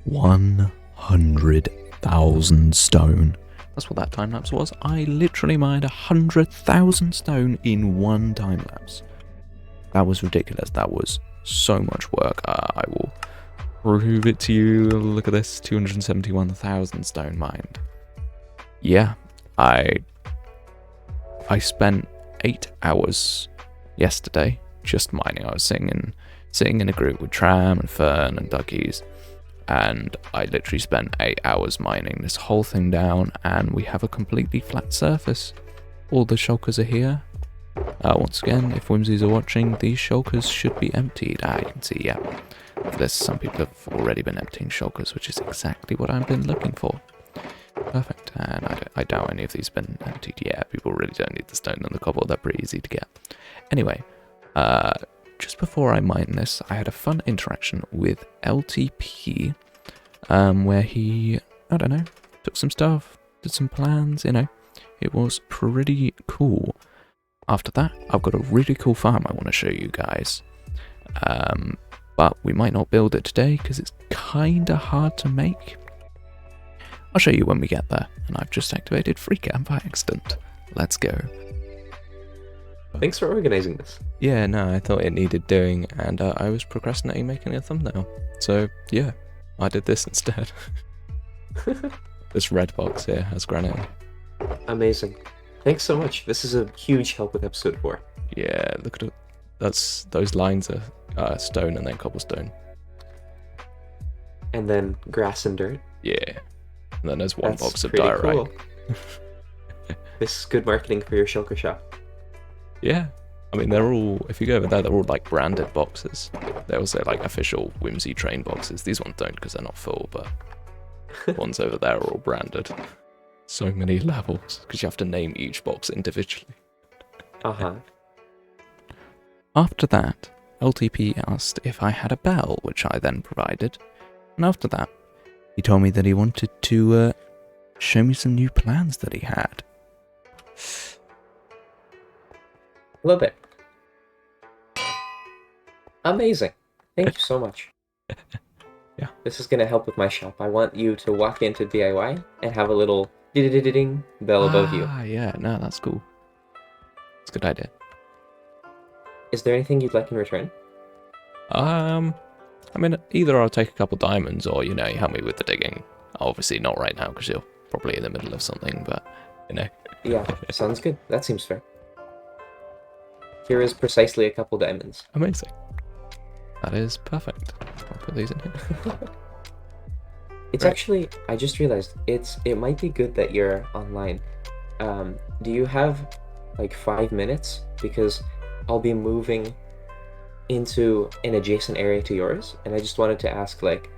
100,000 stone. That's what that time lapse was. I literally mined 100,000 stone in one time lapse. That was ridiculous. That was so much work. I will prove it to you. Look at this, 271,000 stone mined. Yeah, I spent 8 hours yesterday just mining. I was sitting in a group with Tram and Fern and Duckies, and I literally spent 8 hours mining this whole thing down, and we have a completely flat surface. All the shulkers are here. Once again, if Whimsies are watching, these shulkers should be emptied. You can see, yeah. There's some people have already been emptying shulkers, which is exactly what I've been looking for. Perfect, and I doubt any of these have been emptied yet. People really don't need the stone and the cobble, they're pretty easy to get. Anyway, just before I mine this, I had a fun interaction with LTP, where he, I don't know, took some stuff, did some plans, you know. It was pretty cool. After that, I've got a really cool farm I want to show you guys. But we might not build it today because it's kinda hard to make. I'll show you when we get there, and I've just activated free cam by accident. Let's go. Thanks for organizing this. Yeah, no, I thought it needed doing, and I was procrastinating making a thumbnail. So, yeah, I did this instead. This red box here has granite. Amazing. Thanks so much. This is a huge help with episode 4. Yeah, look at it. Those lines are stone and then cobblestone. And then grass and dirt. Yeah. And then there's one That's box of pretty diorite. cool. This is good marketing for your shulker shop. Yeah. I mean, they're all, if you go over there, they're all like branded boxes. They also like official Whimsy train boxes. These ones don't because they're not full, but the ones over there are all branded. So many levels because you have to name each box individually. Uh-huh. After that, LTP asked if I had a bell, which I then provided. And after that, he told me that he wanted to show me some new plans that he had. Love it. Amazing. Thank you so much. Yeah. This is going to help with my shop. I want you to walk into DIY and have a little ding bell above you. Yeah, no, that's cool. It's a good idea. Is there anything you'd like in return? I mean, either I'll take a couple diamonds or, you know, you help me with the digging. Obviously not right now because you're probably in the middle of something, but, you know. Yeah, sounds good. That seems fair. Here is precisely a couple diamonds. Amazing. That is perfect. I'll put these in here. It's actually, I just realized, it might be good that you're online. Do you have like 5 minutes? Because I'll be moving into an adjacent area to yours, and I just wanted to ask, like,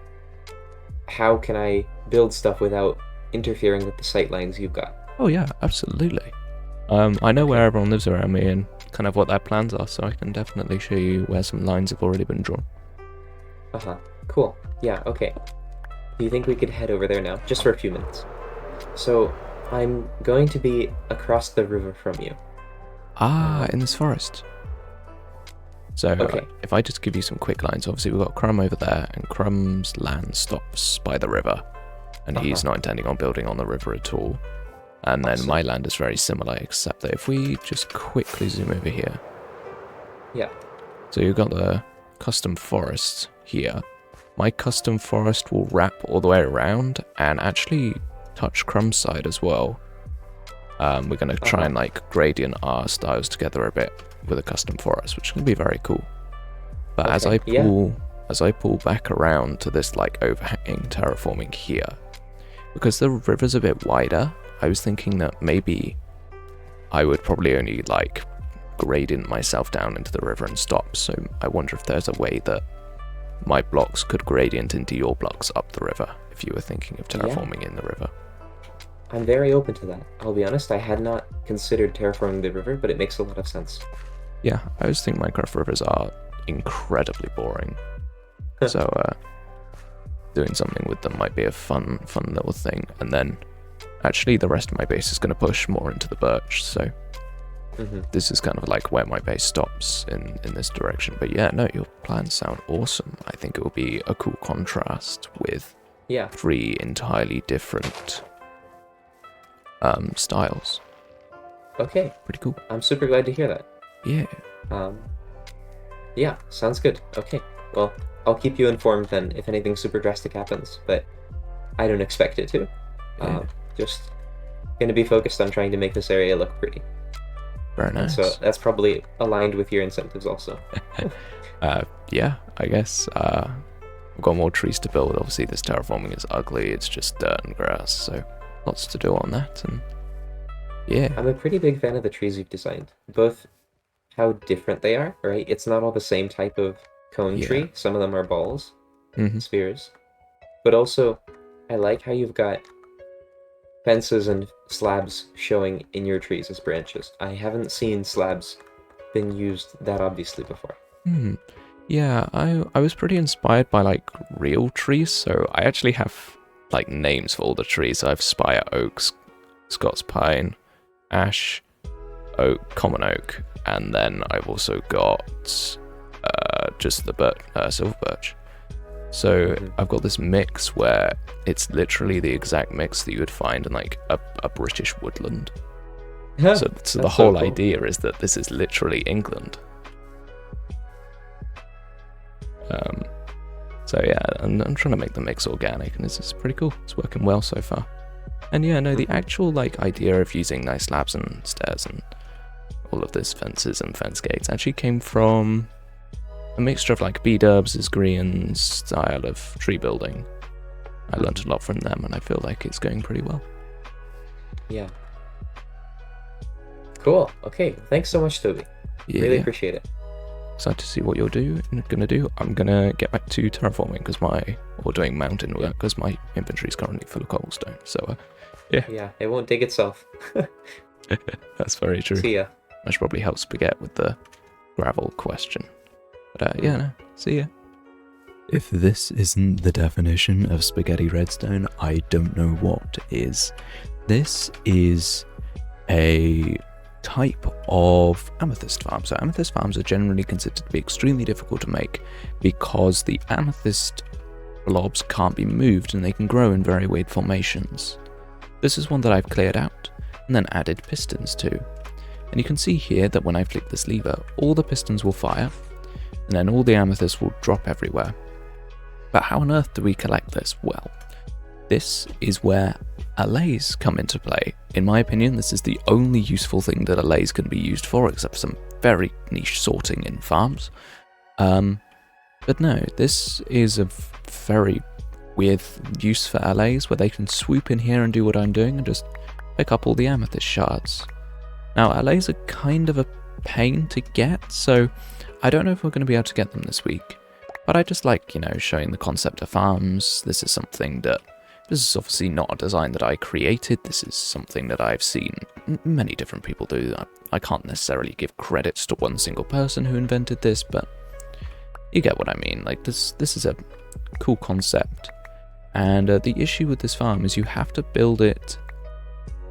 how can I build stuff without interfering with the sight lines you've got? Oh yeah, absolutely. I know where everyone lives around me and kind of what their plans are, so I can definitely show you where some lines have already been drawn. Uh-huh. Cool. Yeah, okay. Do you think we could head over there now, just for a few minutes? So, I'm going to be across the river from you. In this forest. So, Okay. if I just give you some quick lines, obviously we've got Crumb over there, and Crumb's land stops by the river, and he's not intending on building on the river at all. And then my land is very similar, except that if we just quickly zoom over here. Yeah. So you've got the custom forest here. My custom forest will wrap all the way around and actually touch Crumb's side as well. We're going to try and like gradient our styles together a bit with a custom forest, which can be very cool. But as I pull back around to this like overhanging terraforming here, because the river's a bit wider, I was thinking that maybe I would probably only like gradient myself down into the river and stop. So I wonder if there's a way that my blocks could gradient into your blocks up the river if you were thinking of terraforming in the river. I'm very open to that. I'll be honest, I had not considered terraforming the river, but it makes a lot of sense. Yeah, I always think Minecraft rivers are incredibly boring. So doing something with them might be a fun little thing. And then actually the rest of my base is going to push more into the birch, so this is kind of like where my base stops in this direction. But yeah, no, your plans sound awesome. I think it will be a cool contrast with Yeah. 3 entirely different styles. Okay. Pretty cool. I'm super glad to hear that. Yeah. Yeah, sounds good. Okay. Well, I'll keep you informed then if anything super drastic happens, but I don't expect it to. Yeah. Just gonna be focused on trying to make this area look pretty. Very And nice. so that's probably aligned with your incentives also. Yeah, I guess. We've got more trees to build. Obviously, this terraforming is ugly. It's just dirt and grass, so lots to do on that. And yeah, I'm a pretty big fan of the trees you've designed. Both how different they are, right? It's not all the same type of cone Yeah. tree. Some of them are balls, Mhm. spheres. But also, I like how you've got fences and slabs showing in your trees as branches. I haven't seen slabs been used that obviously before. Yeah, I was pretty inspired by like real trees, so I actually have like names for all the trees. I have Spire Oaks, Scots Pine, Ash, Oak, Common Oak, and then I've also got just the Silver Birch. So I've got this mix where it's literally the exact mix that you would find in like a British woodland. So the whole idea is that this is literally England. So yeah, I'm trying to make the mix organic, and it's pretty cool. It's working well so far. And yeah, no, the actual like idea of using nice slabs and stairs and all of this fences and fence gates actually came from a mixture of like B-Dubs' Grian's style of tree building. I learned a lot from them, and I feel like it's going pretty well. Yeah. Cool. Okay. Thanks so much, Toby. Yeah. Really appreciate it. Excited to see what you're gonna do. I'm gonna get back to terraforming doing mountain work because my inventory is currently full of cobblestone. So yeah. Yeah, it won't dig itself. That's very true. See ya. I should probably help Spaghetti with the gravel question. But yeah, no, see ya. If this isn't the definition of spaghetti redstone, I don't know what is. This is a type of amethyst farm. So amethyst farms are generally considered to be extremely difficult to make because the amethyst blobs can't be moved and they can grow in very weird formations. This is one that I've cleared out and then added pistons to. And you can see here that when I flick this lever, all the pistons will fire and then all the amethyst will drop everywhere. But how on earth do we collect this? Well, this is where allays come into play. In my opinion, this is the only useful thing that allays can be used for, except for some very niche sorting in farms. But no, this is a very weird use for allays, where they can swoop in here and do what I'm doing and just pick up all the amethyst shards. Now, allays are kind of a pain to get, so I don't know if we're going to be able to get them this week. But I just like, showing the concept of farms. This is obviously not a design that I created. This is something that I've seen many different people do. I can't necessarily give credits to one single person who invented this, but you get what I mean. Like this is a cool concept. And the issue with this farm is you have to build it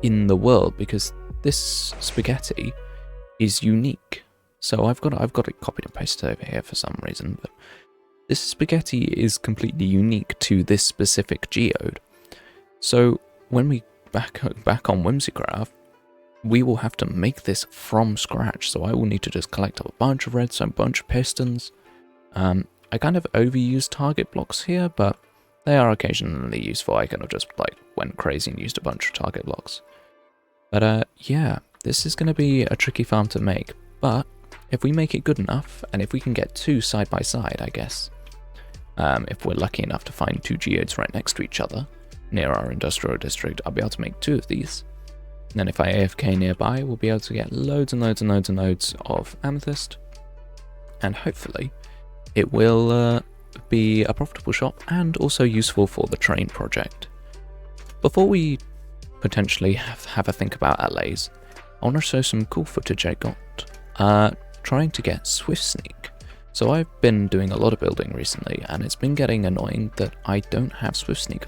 in the world because this spaghetti is unique. So I've got it copied and pasted over here for some reason, but this spaghetti is completely unique to this specific geode. So when we back on Whimsicraft, we will have to make this from scratch. So I will need to just collect up a bunch of redstone, a bunch of pistons. I kind of overuse target blocks here, but they are occasionally useful. I kind of just went crazy and used a bunch of target blocks. But yeah, this is going to be a tricky farm to make, but if we make it good enough, and if we can get 2 side by side, I guess, if we're lucky enough to find 2 geodes right next to each other, near our industrial district, I'll be able to make 2 of these. And then if I AFK nearby, we'll be able to get loads and loads and loads and loads of amethyst, and hopefully it will be a profitable shop and also useful for the train project. Before we potentially have a think about allays, I want to show some cool footage I got trying to get Swift Sneak. So I've been doing a lot of building recently, and it's been getting annoying that I don't have Swift Sneak.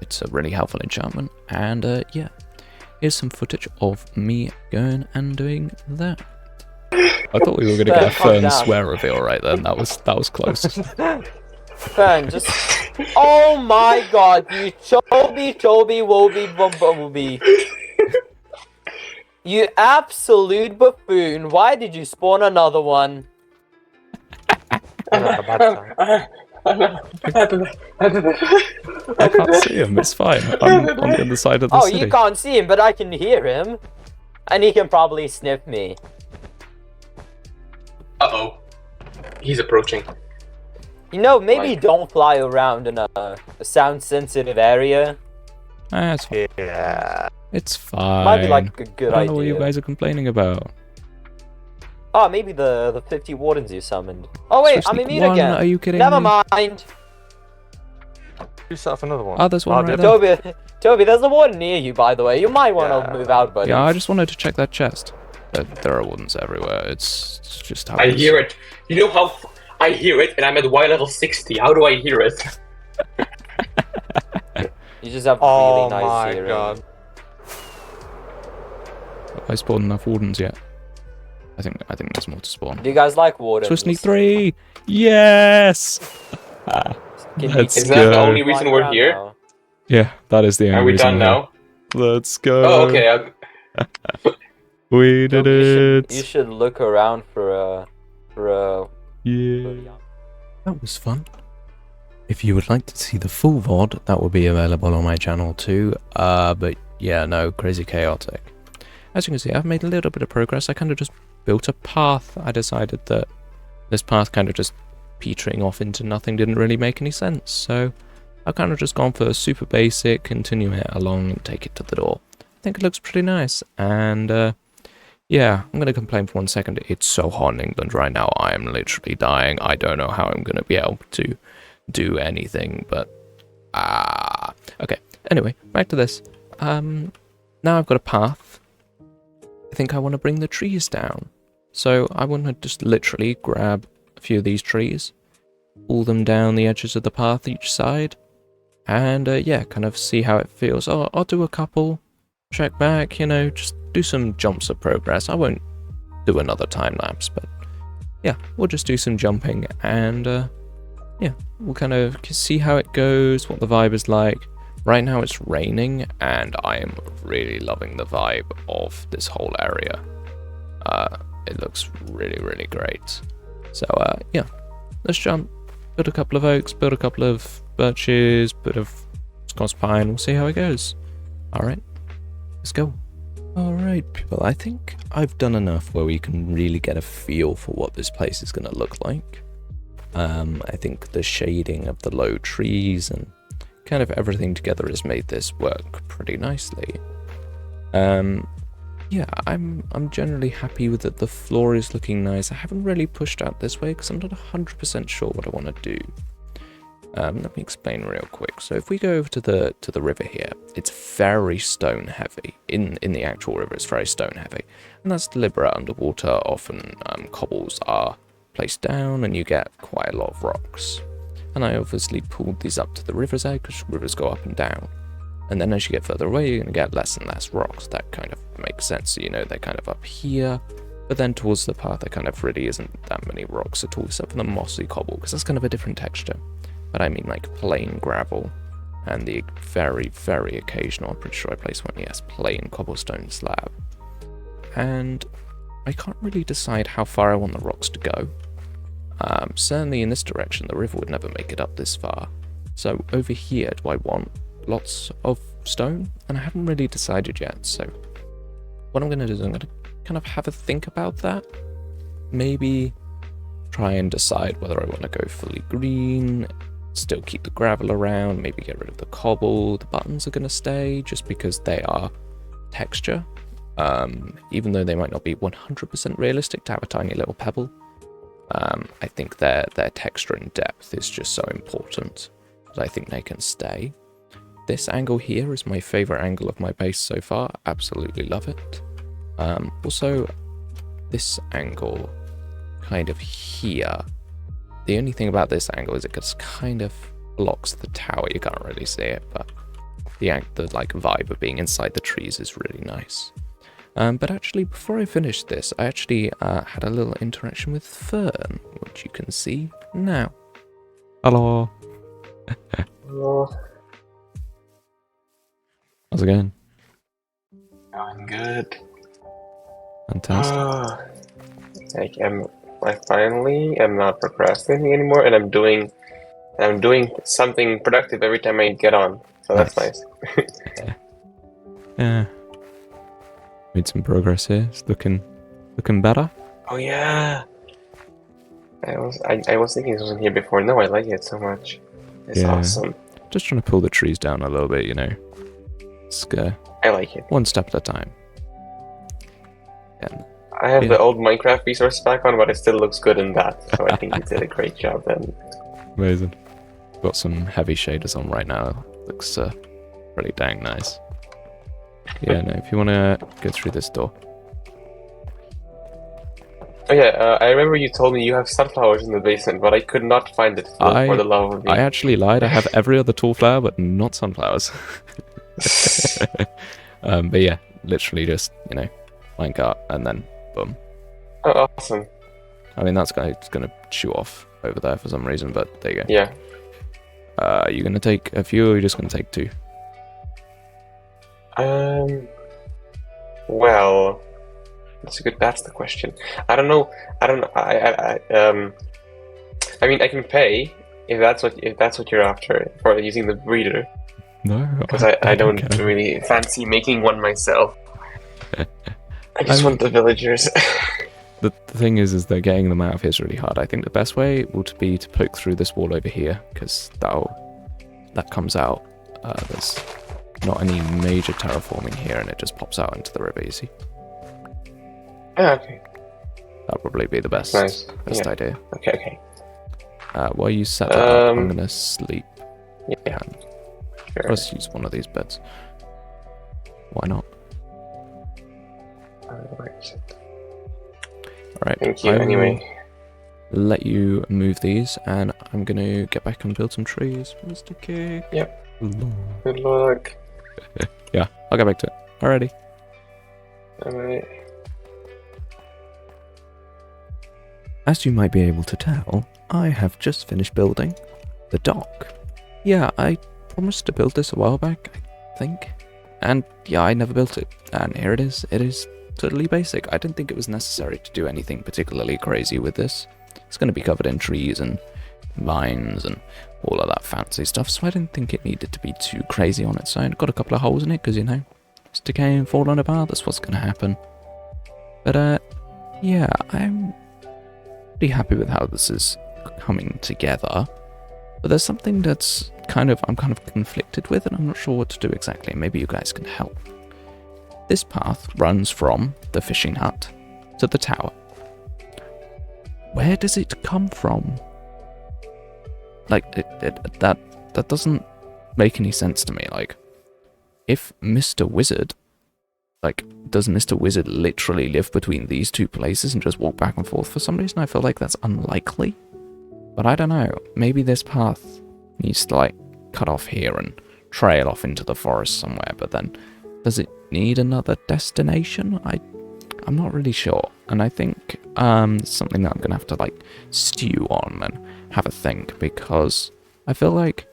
It's a really helpful enchantment, and yeah, here's some footage of me going and doing that. I thought we were going to get a Fern swear reveal right then. That was close. Fern, just... Oh my god, you Toby, Woby, Bumblebee. You absolute buffoon. Why did you spawn another one? I can't see him, it's fine. I'm on the other side of the city. You can't see him, but I can hear him. And he can probably sniff me. Uh-oh. He's approaching. You know, maybe don't fly around in a sound-sensitive area. It's fine. Yeah. It's fine. Might be like a good I don't idea. know what you guys are complaining about. Oh, maybe the 50 wardens you summoned. Oh wait, I'm immune one, again. Are you kidding Never me? mind. You set up another one. Oh, there's one right there. Toby, there's a warden near you, by the way. You might want to move out, buddy. Yeah, I just wanted to check that chest. There are wardens everywhere. It's just how I hear it. You know how I hear it, and I'm at Y level 60. How do I hear it? You just have really nice hearing. God. Have I spawned enough wardens yet? I think there's more to spawn. Do you guys like wardens? Swiss 3! Yes! Let's Is go. that the only reason we're here? Now. Yeah, that is the only Are we reason done now? Let's go. Oh, okay. We did it. You should look around for a. Yeah. That was fun. If you would like to see the full VOD, that will be available on my channel too. But yeah, no, crazy chaotic. As you can see, I've made a little bit of progress. I kind of just built a path. I decided that this path kind of just petering off into nothing didn't really make any sense. So I've kind of just gone for super basic, continue it along and take it to the door. I think it looks pretty nice. And yeah, I'm going to complain for 1 second. It's so hot in England right now. I am literally dying. I don't know how I'm going to be able to do anything, but okay. Anyway, back to this. Now I've got a path. I think I want to bring the trees down. So I want to just literally grab a few of these trees, pull them down the edges of the path each side, and yeah, kind of see how it feels. Oh, I'll do a couple, check back, you know, just do some jumps of progress. I won't do another time lapse, but yeah, we'll just do some jumping and yeah, we'll kind of see how it goes, what the vibe is like. Right now it's raining and I am really loving the vibe of this whole area. It looks really, really great. So yeah, let's jump, build a couple of oaks, build a couple of birches, bit of Scots pine, we'll see how it goes. Alright, let's go. Alright people, I think I've done enough where we can really get a feel for what this place is going to look like. I think the shading of the low trees and kind of everything together has made this work pretty nicely. Yeah, I'm generally happy with it. The floor is looking nice. I haven't really pushed out this way because I'm not 100% sure what I want to do. Let me explain real quick. So if we go over to the river here, it's very stone heavy. In the actual river, it's very stone heavy, and that's deliberate. Underwater, often cobbles are placed down, and you get quite a lot of rocks. And I obviously pulled these up to the river's edge because rivers go up and down. And then as you get further away, you're going to get less and less rocks. That kind of makes sense. So, you know, they're kind of up here. But then towards the path, there kind of really isn't that many rocks at all, except for the mossy cobble, because that's kind of a different texture. But I mean like plain gravel. And the very, very occasional, I'm pretty sure I placed one, yes, plain cobblestone slab. And I can't really decide how far I want the rocks to go. Certainly in this direction, the river would never make it up this far. So over here, do I want lots of stone? And I haven't really decided yet, so what I'm going to do is I'm going to kind of have a think about that. Maybe try and decide whether I want to go fully green, still keep the gravel around, maybe get rid of the cobble. The buttons are going to stay just because they are texture. Even though they might not be 100% realistic to have a tiny little pebble. I think their texture and depth is just so important that I think they can stay. This angle here is my favorite angle of my base so far. Absolutely love it. Also, this angle kind of here. The only thing about this angle is it just kind of blocks the tower. You can't really see it, but the like vibe of being inside the trees is really nice. But actually, before I finished this, I actually had a little interaction with Fern, which you can see now. Hello. Oh, How's it going? going good. Fantastic. I finally am not procrastinating anymore, and I'm doing something productive every time I get on. So that's nice. Yeah. Made some progress here. It's looking better. Oh yeah. I was thinking this wasn't here before. No, I like it so much. It's Yeah. awesome. Just trying to pull the trees down a little bit, you know. It's I like it. one step at a time. And I have Yeah. the old Minecraft resource back on, but it still looks good in that. So I think you did a great job then. amazing. Got some heavy shaders on right now. Looks pretty dang nice. Yeah, no, if you want to go through this door. Oh yeah, I remember you told me you have sunflowers in the basement, but I could not find it for the love of me. I actually lied. I have every other tall flower, but not sunflowers. But yeah, literally just, you know, minecart and then boom. Oh, awesome. I mean, that's going to chew off over there for some reason, but there you go. Yeah. You're going to take a few, or you're just going to take 2? Well, that's the question. I don't know. I mean, I can pay if that's what you're after for using the breeder. No, Because I don't care. really fancy making one myself. I just I want the villagers. The thing is that getting them out of here is really hard. I think the best way would be to poke through this wall over here, because that comes out. There's not any major terraforming here, and it just pops out into the river, you see. Okay. That'll probably be the best Yeah. idea. Okay. While you set that up, I'm gonna sleep. Yeah. Sure. Let's use one of these beds. Why not? Alright. Alright. Thank you. I will Anyway. let you move these, and I'm gonna get back and build some trees. Mr. Cake. Yep. Lord. Good luck. Yeah, I'll get back to it. Alrighty. Alright. As you might be able to tell, I have just finished building the dock. Yeah, I promised to build this a while back, I think. And yeah, I never built it. And here it is. It is totally basic. I didn't think it was necessary to do anything particularly crazy with this. It's going to be covered in trees and vines and all of that fancy stuff, so I didn't think it needed to be too crazy on its own. Got a couple of holes in it because, you know, it's decaying, falling apart. That's what's going to happen. But yeah, I'm pretty happy with how this is coming together. But there's something that's I'm kind of conflicted with, and I'm not sure what to do exactly. Maybe you guys can help. This path runs from the fishing hut to the tower. Where does it come from? Like, that doesn't make any sense to me. Like, if Mr. Wizard, like, does Mr. Wizard literally live between these two places and just walk back and forth? For some reason, I feel like that's unlikely. But I don't know. Maybe this path needs to, like, cut off here and trail off into the forest somewhere. But then, does it need another destination? I'm not really sure. And I think something that I'm going to have to, like, stew on and have a think, because I feel like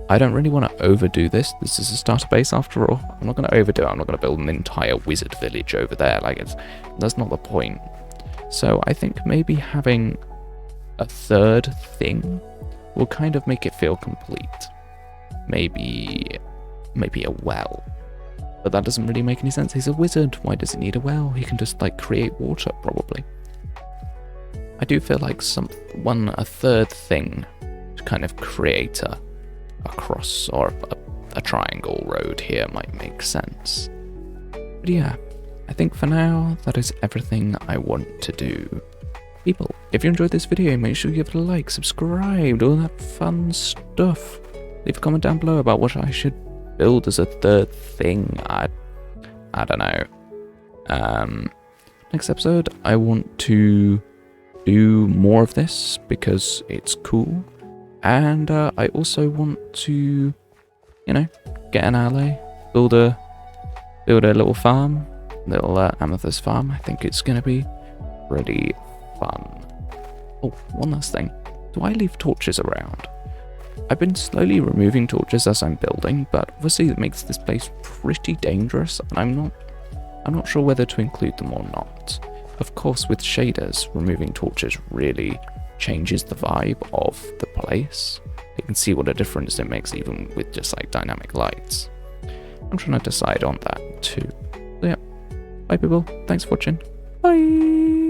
I don't really want to overdo this. This is a starter base after all. I'm not going to overdo it. I'm not going to build an entire wizard village over there. Like, that's not the point. So I think maybe having a third thing will kind of make it feel complete. Maybe a well. But that doesn't really make any sense. He's a wizard. Why does he need a well? He can just, like, create water, probably. I do feel like a third thing to kind of create a cross or a triangle road here might make sense. But yeah, I think for now, that is everything I want to do. People, if you enjoyed this video, make sure you give it a like, subscribe, all that fun stuff. Leave a comment down below about what I should build as a third thing. I don't know. Next episode, I want to do more of this because it's cool. And I also want to, you know, get an alley, build a little farm, little amethyst farm. I think it's gonna be pretty fun. Oh, one last thing. Do I leave torches around? I've been slowly removing torches as I'm building, but obviously it makes this place pretty dangerous, and I'm not sure whether to include them or not. Of course, with shaders, removing torches really changes the vibe of the place. You can see what a difference it makes even with just like dynamic lights. I'm trying to decide on that too. So yeah, bye people, thanks for watching, bye!